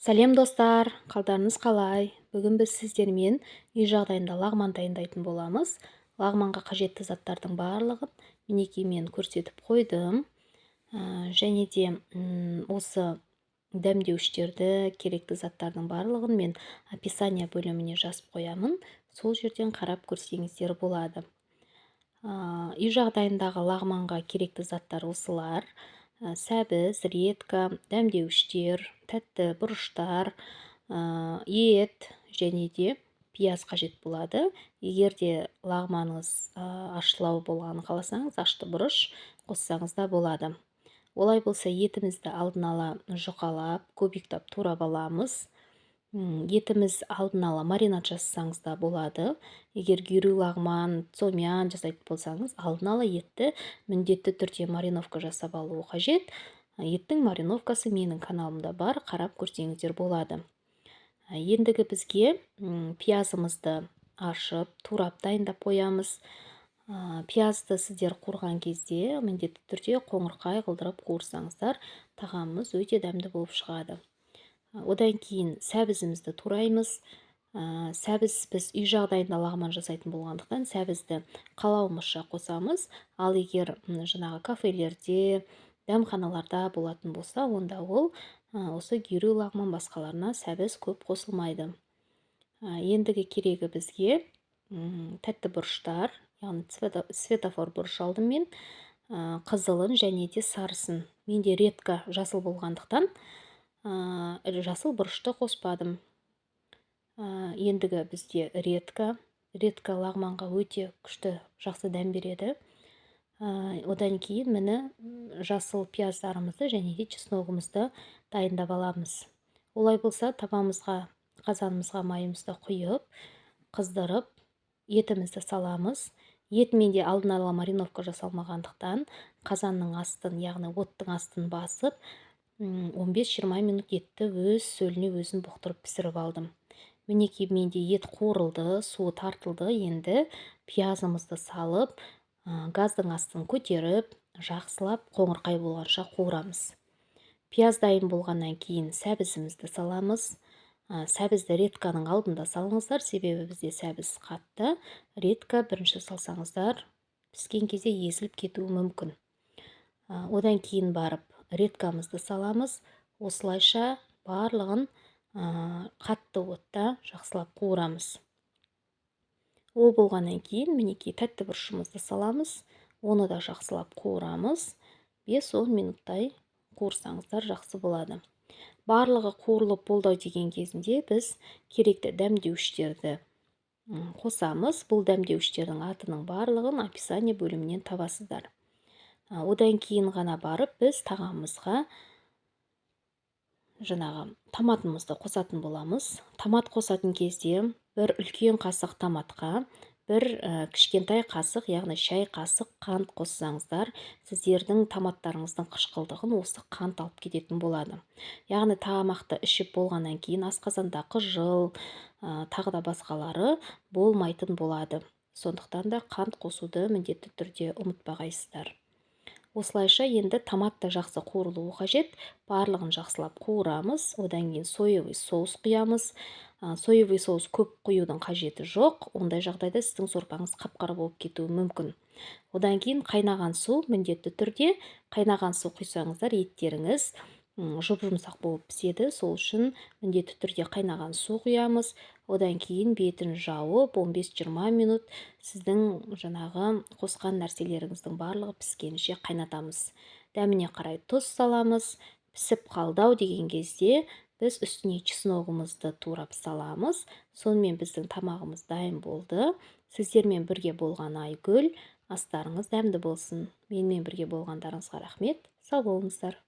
Сәлем достар, қалдарыңыз қалай? Бүгін біз сіздермен үй жағдайында лағман дайындайтын боламыз. Лағманға қажетті заттардың барлығын мінекей мен көрсетіп қойдым. Және де осы дәмдеуіштерді, керекті заттардың барлығын мен описание бөліміне жазып қоямын. Сол жерден қарап көрсеңіздер болады. Үй жағдайындағы лағманға керекті заттар осылар: сәбіз, редька, дәмдеуіштер, тәтті бұрыштар, ет және де пияз қажет болады. Егер де лағманыңыз ашылау болғанын қаласаңыз, ашты бұрыш қоссаңыз да болады. Олай болса, етімізді алдын ала жұқалап, кубиктап турап аламыз. Етіміз алдын ала маринад жасасаңыз да болады. Егер гюри лағман, цомян жасайтын болсаңыз, алдын ала етті міндетті түрде мариновка жасап алу қажет. Еттің мариновкасы менің каналымда бар, қарап көрсеңіздер болады. Ендігі бізге пиязымызды ашып, турап дайындап қоямыз. Пиязды сіздер қуырған кезде міндетті түрде қоңырқай қылдырып қуырсаңыздар, тағамымыз өте дәмді болып шығады. Одан кейін сәбізімізді тураймыз. Сәбіз біз үй жағдайында лағман жасайтын болғандықтан сәбізді қалауымызша қосамыз. Ал егер жаңағы кафелерде, дәмханаларда болатын болса, онда ол осы гюри лағман басқаларына сәбіз көп қосылмайды. Ендігі керегі бізге тәтті бұрыштар, яғни светофор бұрыш алдым мен, қызылын және де сарысын. Менде редька жасыл болғандықтан жасыл бұрышты қоспадым. Ендігі бізде редька лағманға өте күшті, жақсы дәм береді. Одан кейін міне жасыл пияздарымызды және де чесногымызды дайындап аламыз. Олай болса, табамызға, қазанымызға майымызды құйып, қыздырып, етімізді саламыз. Ет менде алдын ала мариновка жасалмағандықтан қазанның астын, яғни оттың астын басып, 15-20 минут етті өз сөліне өзін бұқтырып пісіріп алдым. Мінекей менде ет қуырылды, суы тартылды. Енді пиязымызды салып, газдың астын көтеріп, жақсылап қоңырқай болғанша қуырамыз. Пияз дайын болғаннан кейін сәбізімізді саламыз. Сәбізді редьканың алдында салыңыздар, себебі бізде сәбіз қатты. Редька бірінші салсаңыздар, піскен кезде езіліп кетуі мүмкін. Одан кейін барып редькамызды саламыз. Осылайша барлығын қатты отта жақсылап қуырамыз. Ол болғаннан кейін мінекей тәтті бұрышымызды саламыз. Оны да жақсылап қуырамыз. 5-10 минуттай қуырсаңыздар жақсы болады. Барлығы қуырылып болды деген кезінде біз керекті дәмдеуіштерді қосамыз. Бұл дәмдеуіштердің атының барлығын описание бөлімінен табасыздар. Одан кейін ғана барып біз тағамымызға жаңағы томатымызды қосатын боламыз. Томат қосатын кезде бір үлкен қасық томатқа бір кішкентай қасық, яғни шай қасық қант қоссаңыздар, сіздердің томаттарыңыздың қышқылдығын осы қант алып кететін болады. Яғни тамақты ішіп болғаннан кейін асқазанда қыжыл, тағы да басқалары болмайтын болады. Сондықтан да қант қосуды міндетті түрде ұмытпағайсыздар. Осылайша енді томатты жақсы қуырылуы қажет. Барлығын жақсылап қуырамыз. Одан кейін соевый соус құямыз. Соевый соус көп құюдың қажеті жоқ. Ондай жағдайда сіздің сорпаңыз қап-қара болып кетуі мүмкін. Одан кейін қайнаған су, міндетті түрде қайнаған су құйсаңыздар, еттеріңіз жұп-жұмсақ болып піседі. Сол үшін міндетті түрде қайнаған су құямыз. Одан кейін бетін жауып 15-20 минут сіздің жаңағы қосқан нәрселеріңіздің барлығы піскенше қайнатамыз. Дәміне қарай тұз саламыз. Пісіп қалды деген кезде біз үстіне чесногымызды турап саламыз. Сонымен біздің тамағымыз дайын болды. Сіздермен бірге болған Айгүл. Астарыңыз дәмді болсын. Менімен бірге болғандарыңызға рахмет. Сау болыңыздар.